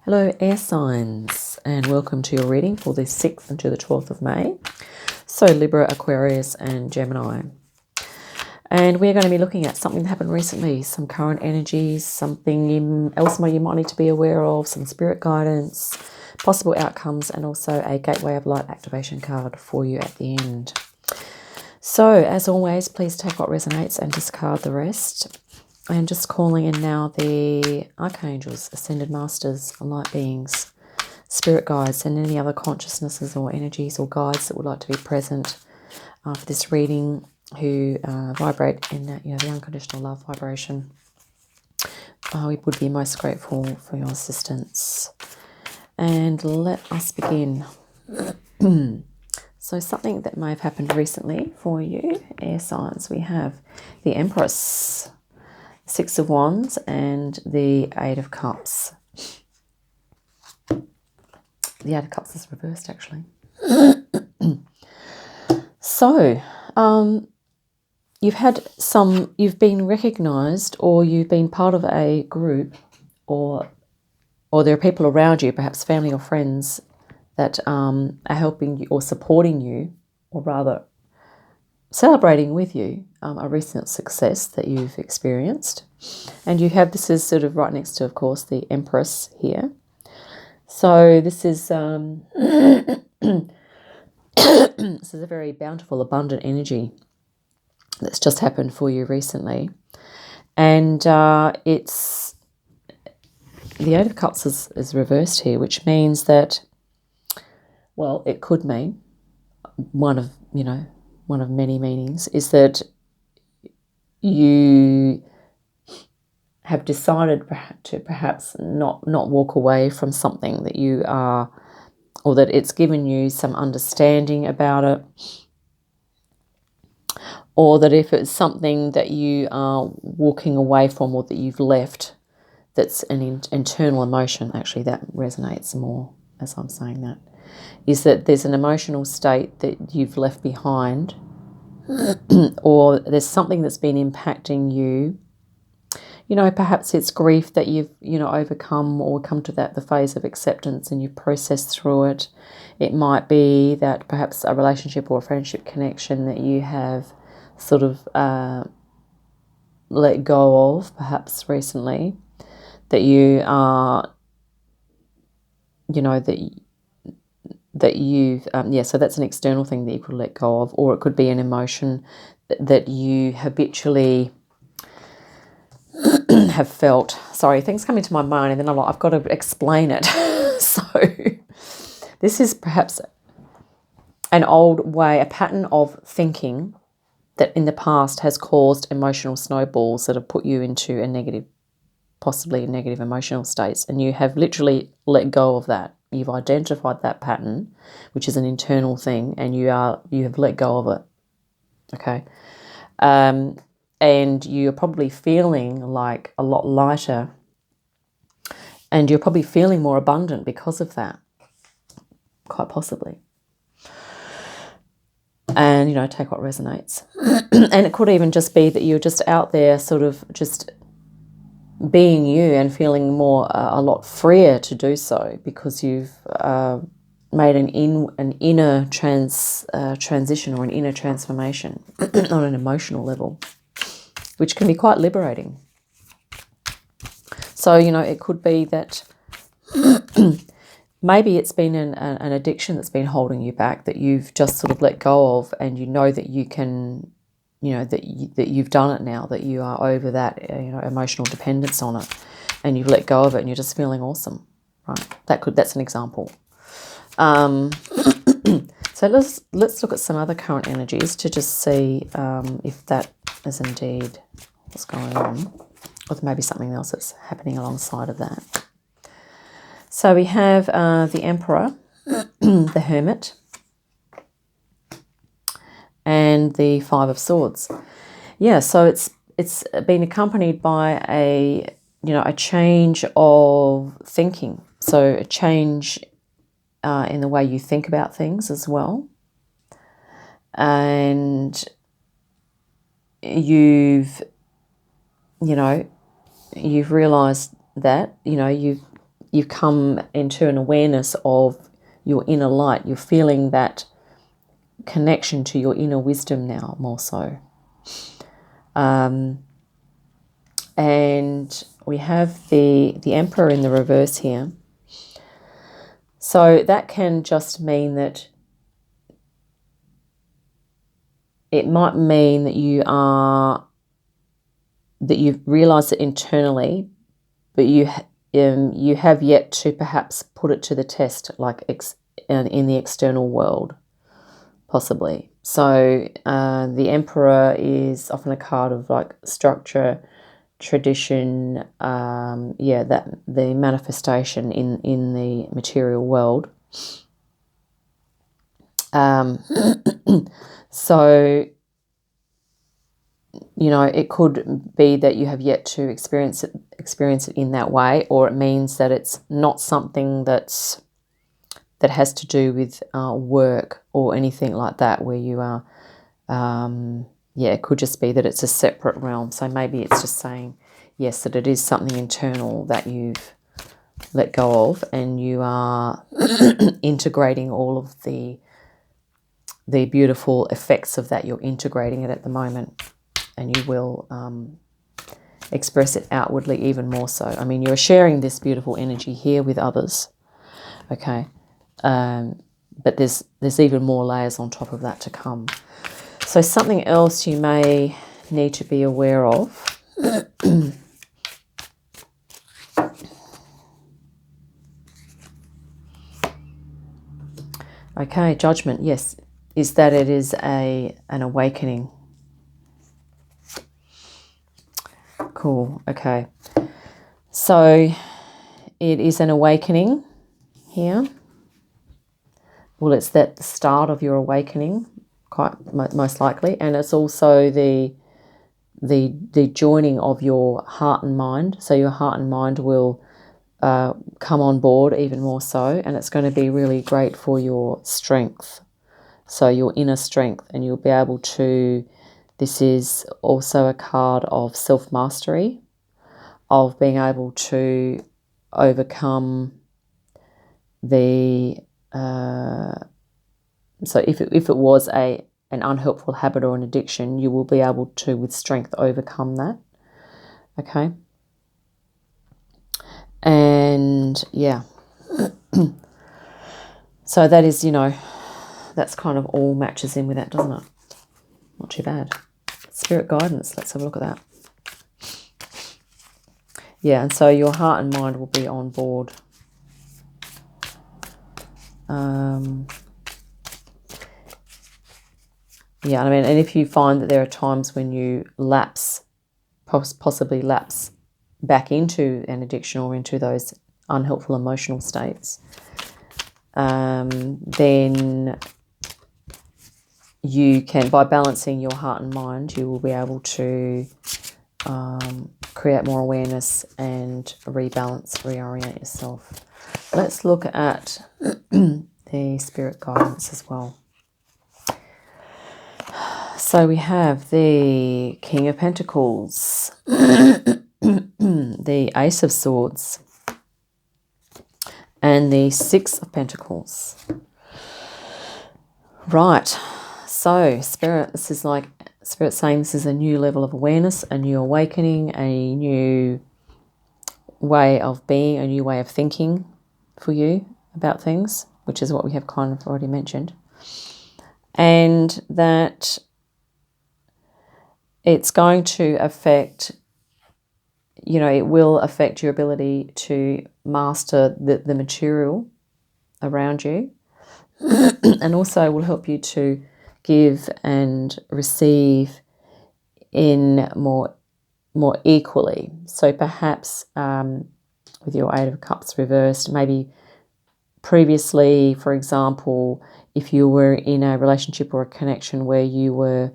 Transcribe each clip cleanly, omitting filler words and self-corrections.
Hello air signs, and welcome to your reading for the 6th until the 12th of May. So Libra, Aquarius and Gemini. And we're going to be looking at something that happened recently, some current energies, something else you might need to be aware of, some spirit guidance, possible outcomes, and also a Gateway of Light activation card for you at the end. So as always, please take what resonates and discard the rest. And just calling in now the archangels, ascended masters, light beings, spirit guides, and any other consciousnesses or energies or guides that would like to be present for this reading, who vibrate in the unconditional love vibration. We would be most grateful for your assistance. And let us begin. So something that may have happened recently for you, air signs, we have the Empress, Six of Wands and the Eight of Cups. The Eight of Cups is reversed, actually. So, you've been recognised, or you've been part of a group, or there are people around you, perhaps family or friends, that are helping you or supporting you, or rather celebrating with you a recent success that you've experienced. And you have, this is sort of right next to, of course, the Empress here. So this is this is a very bountiful, abundant energy that's just happened for you recently. And it's the Eight of Cups is reversed here, which means that, well, it could mean one of many meanings is that you have decided to perhaps not walk away from something that you are, or that it's given you some understanding about it, or that if it's something that you are walking away from or that you've left, that's an internal emotion. Actually, that resonates more as I'm saying that, is that there's an emotional state that you've left behind, or there's something that's been impacting you. Perhaps it's grief that you've, overcome, or come to the phase of acceptance and you've processed through it. It might be that perhaps a relationship or a friendship connection that you have sort of let go of, perhaps recently, that you are, that you've, so that's an external thing that you could let go of, or it could be an emotion that you habitually have felt. Sorry, things come into my mind and then I'm like, I've got to explain it. So this is perhaps an old way, a pattern of thinking that in the past has caused emotional snowballs that have put you into possibly negative emotional states, and you have literally let go of that. You've identified that pattern, which is an internal thing, and you have let go of it. Okay. And you're probably feeling like a lot lighter, and you're probably feeling more abundant because of that, quite possibly. And, take what resonates. And it could even just be that you're just out there sort of just being you and feeling more, a lot freer to do so, because you've made an inner transition, or an inner transformation on an emotional level, which can be quite liberating. So, it could be that maybe it's been an addiction that's been holding you back, that you've just sort of let go of, and that you can, that you've done it now, that you are over that, emotional dependence on it, and you've let go of it, and you're just feeling awesome, right? That's an example. So let's look at some other current energies to just see if that is indeed what's going on, or maybe something else that's happening alongside of that. So we have the Emperor, the Hermit, and the Five of Swords. Yeah, so it's been accompanied by a change of thinking. So a change in the way you think about things as well. And you've realised that, you've you've come into an awareness of your inner light. You're feeling that connection to your inner wisdom now, more so. And we have the Emperor in the reverse here. So that can just mean that it might mean that you've realized it internally, but you have yet to perhaps put it to the test, like in the external world, possibly. So the Emperor is often a card of like structure, tradition, that the manifestation in the material world. So, you know, it could be that you have yet to experience it in that way, or it means that it's not something that has to do with work or anything like that, where you are. It could just be that it's a separate realm. So maybe it's just saying, yes, that it is something internal that you've let go of, and you are integrating all of the beautiful effects of that. You're integrating it at the moment, and you will express it outwardly even more so. I mean, you're sharing this beautiful energy here with others, okay? But there's even more layers on top of that to come. So something else you may need to be aware of okay, Judgment, yes, is that it is an awakening. Cool, okay. So it is an awakening here. Well, it's that the start of your awakening, quite most likely, and it's also the joining of your heart and mind. So your heart and mind will come on board even more so, and it's going to be really great for your strength, so your inner strength, and you'll be able to, this is also a card of self-mastery, of being able to overcome the so if it was an unhelpful habit or an addiction, you will be able to with strength overcome that, okay? And yeah, so that is, you know, that's kind of all matches in with that, doesn't it? Not too bad. Spirit guidance, let's have a look at that. Yeah, and so your heart and mind will be on board. Yeah, I mean, and if you find that there are times when you possibly lapse back into an addiction or into those unhelpful emotional states, then you can, by balancing your heart and mind, you will be able to create more awareness and rebalance, reorient yourself. Let's look at the spirit guidance as well. So we have the King of Pentacles, the Ace of Swords, and the Six of Pentacles. Right, so Spirit, this is like Spirit saying this is a new level of awareness, a new awakening, a new way of being, a new way of thinking for you about things, which is what we have kind of already mentioned. And that it's going to affect, you know, it will affect your ability to master the material around you, and also will help you to give and receive in more equally. So perhaps with your Eight of Cups reversed, maybe previously, for example, if you were in a relationship or a connection where you were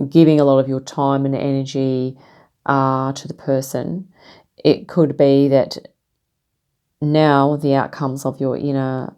giving a lot of your time and energy to the person, it could be that now the outcomes of your inner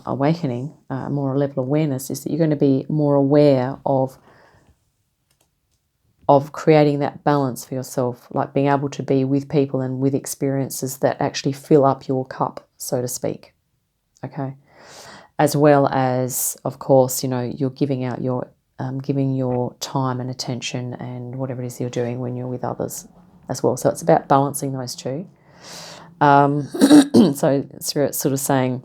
awakening, more level awareness, is that you're going to be more aware of of creating that balance for yourself, like being able to be with people and with experiences that actually fill up your cup, so to speak. Okay. As well as, of course, you know, you're giving out your, giving your time and attention and whatever it is you're doing when you're with others as well. So it's about balancing those two. So Spirit's sort of saying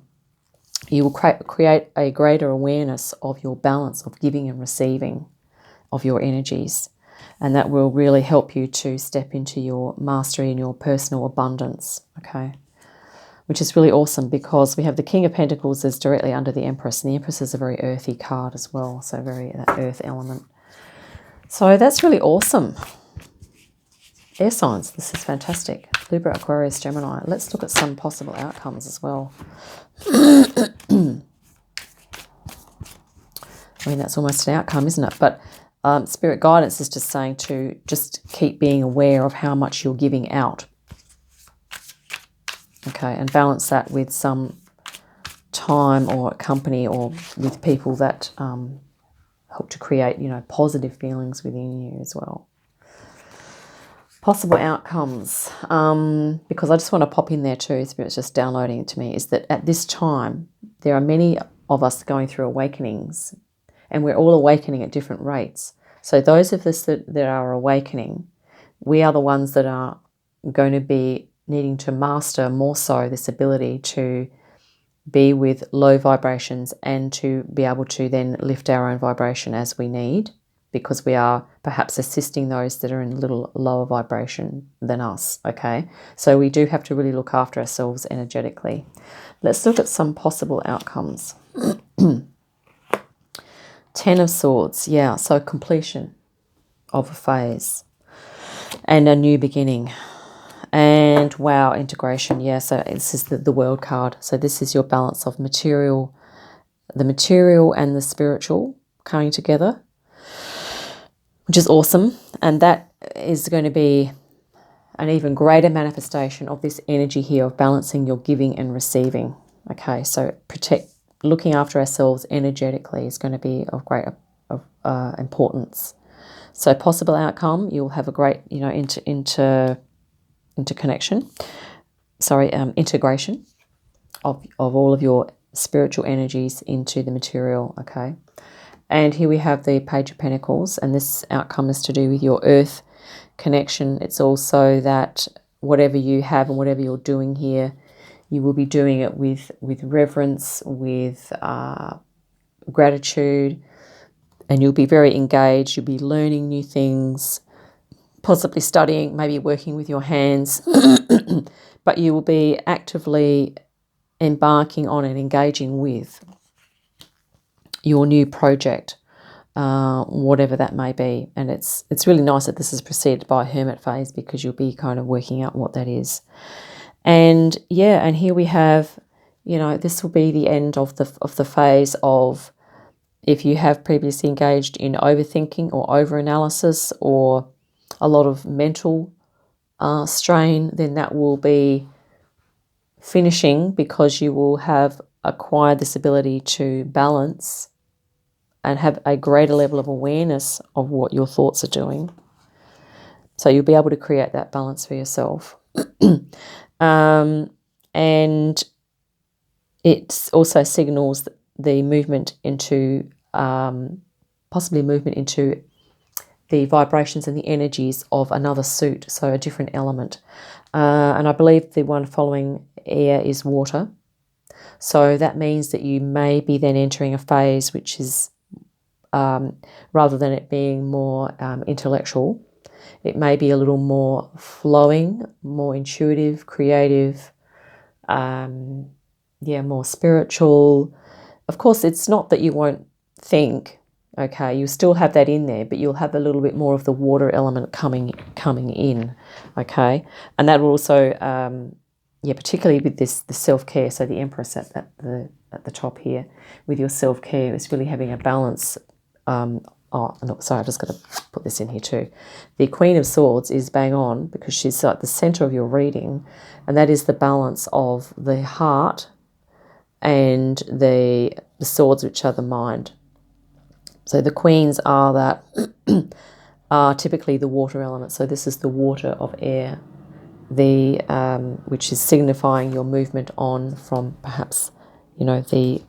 you will create a greater awareness of your balance of giving and receiving of your energies. And that will really help you to step into your mastery and your personal abundance, okay? Which is really awesome because we have the King of Pentacles is directly under the Empress, and the Empress is a very earthy card as well, so very that earth element. So that's really awesome. Air signs, this is fantastic. Libra, Aquarius, Gemini. Let's look at some possible outcomes as well. I mean, that's almost an outcome, isn't it? But Spirit guidance is just saying to just keep being aware of how much you're giving out. Okay, and balance that with some time or company or with people that help to create, you know, positive feelings within you as well. Possible outcomes, because I just want to pop in there too, Spirit's just downloading it to me, is that at this time, there are many of us going through awakenings, and we're all awakening at different rates. So those of us that are awakening, we are the ones that are going to be needing to master more so this ability to be with low vibrations and to be able to then lift our own vibration as we need, because we are perhaps assisting those that are in a little lower vibration than us, okay? So we do have to really look after ourselves energetically. Let's look at some possible outcomes. 10 of Swords, yeah, so completion of a phase and a new beginning. And wow, integration, yeah, so this is the World card. So this is your balance of material, the material and the spiritual coming together, which is awesome. And that is going to be an even greater manifestation of this energy here of balancing your giving and receiving. Okay, so looking after ourselves energetically is going to be of great importance. So possible outcome, you'll have a great, you know, integration of all of your spiritual energies into the material, okay? And here we have the Page of Pentacles, and this outcome is to do with your earth connection. It's also that whatever you have and whatever you're doing here, you will be doing it with reverence, with gratitude, and you'll be very engaged. You'll be learning new things, possibly studying, maybe working with your hands, but you will be actively embarking on and engaging with your new project, whatever that may be. And it's really nice that this is preceded by a Hermit phase, because you'll be kind of working out what that is. And yeah, and here we have, you know, this will be the end of the phase of, if you have previously engaged in overthinking or overanalysis or a lot of mental strain, then that will be finishing, because you will have acquired this ability to balance and have a greater level of awareness of what your thoughts are doing. So you'll be able to create that balance for yourself. And it also signals the movement into, possibly movement into the vibrations and the energies of another suit, so a different element. And I believe the one following air is water. So that means that you may be then entering a phase which is, rather than it being more intellectual, it may be a little more flowing, more intuitive, creative, more spiritual. Of course, it's not that you won't think, okay, you still have that in there, but you'll have a little bit more of the water element coming in, okay? And that will also, particularly with the self-care, so the Empress at the top here, with your self-care, it's really having a balance. I've just got to put this in here too. The Queen of Swords is bang on, because she's at the center of your reading, and that is the balance of the heart and the swords, which are the mind. So the queens are that are typically the water element. So this is the water of air, which is signifying your movement on from perhaps, the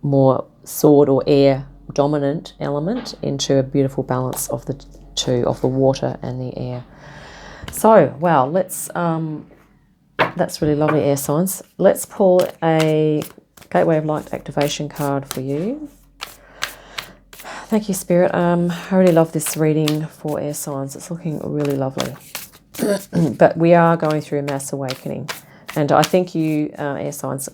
more sword or air dominant element into a beautiful balance of the two, of the water and the air. So, wow, that's really lovely, air signs. Let's pull a Gateway of Light activation card for you. Thank you, Spirit. I really love this reading for air signs. It's looking really lovely. But we are going through a mass awakening. And I think you, air signs,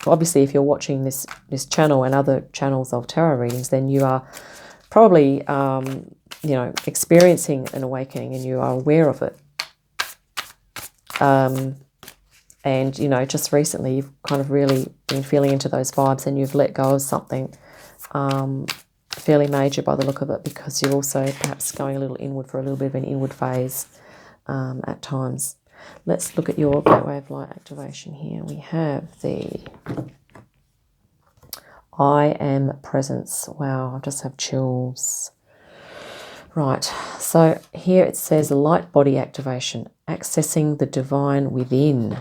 obviously if you're watching this channel and other channels of tarot readings, then you are probably, experiencing an awakening and you are aware of it. And, just recently you've kind of really been feeling into those vibes and you've let go of something fairly major by the look of it, because you're also perhaps going a little inward for a little bit of an inward phase at times. Let's look at your Gateway of Light activation here. We have the I Am Presence. Wow, I just have chills. Right, so here it says light body activation, accessing the divine within.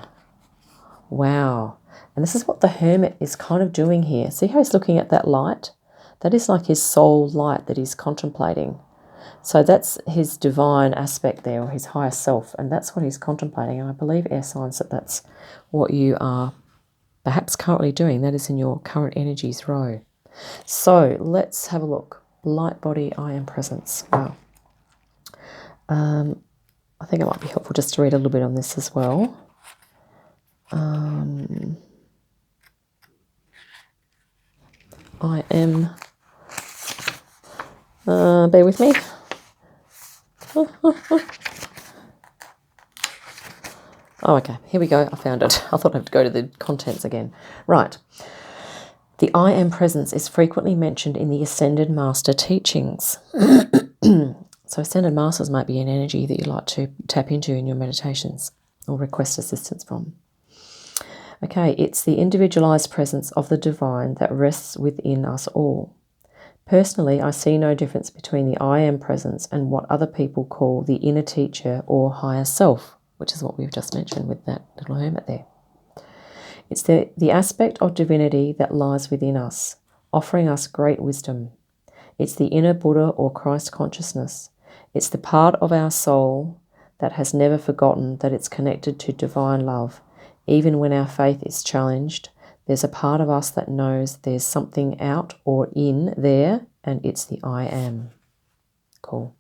Wow, and this is what the Hermit is kind of doing here. See how he's looking at that light? That is like his soul light that he's contemplating. So that's his divine aspect there, or his higher self, and that's what he's contemplating. And I believe, air signs, that that's what you are perhaps currently doing. That is in your current energies row. So let's have a look. Light body, I Am Presence. Wow. I think it might be helpful just to read a little bit on this as well. I am... bear with me. Oh, okay. Here we go. I found it. I thought I had to go to the contents again. Right. The I Am Presence is frequently mentioned in the Ascendant Master teachings. So Ascendant Masters might be an energy that you like to tap into in your meditations or request assistance from. Okay, it's the individualized presence of the divine that rests within us all. Personally, I see no difference between the I Am Presence and what other people call the inner teacher or higher self, which is what we've just mentioned with that little hermit there. It's the aspect of divinity that lies within us, offering us great wisdom. It's the inner Buddha or Christ consciousness. It's the part of our soul that has never forgotten that it's connected to divine love. Even when our faith is challenged, there's a part of us that knows there's something out or in there, and it's the I Am. Cool.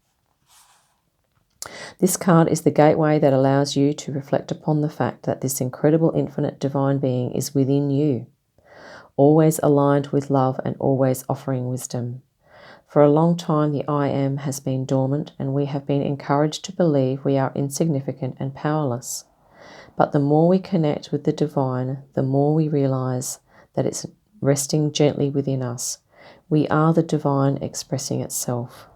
This card is the gateway that allows you to reflect upon the fact that this incredible infinite divine being is within you, always aligned with love and always offering wisdom. For a long time, the I Am has been dormant, and we have been encouraged to believe we are insignificant and powerless. But the more we connect with the divine, the more we realize that it's resting gently within us. We are the divine expressing itself.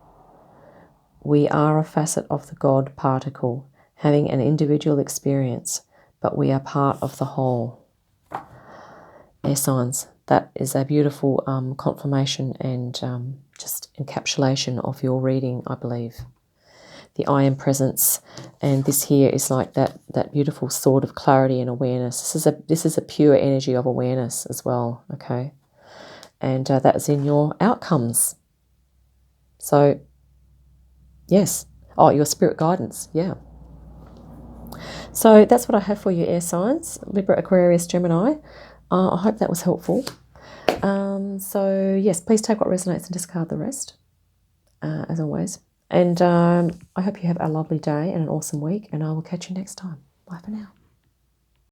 We are a facet of the God particle, having an individual experience, but we are part of the whole. Air signs. That is a beautiful confirmation and just encapsulation of your reading, I believe. The I Am Presence, and this here is like that beautiful sword of clarity and awareness. This is a pure energy of awareness as well, okay? And that is in your outcomes. So, yes. Oh, your spirit guidance, yeah. So that's what I have for you, air signs, Libra, Aquarius, Gemini. I hope that was helpful. So, yes, please take what resonates and discard the rest, as always. And I hope you have a lovely day and an awesome week, and I will catch you next time. Bye for now.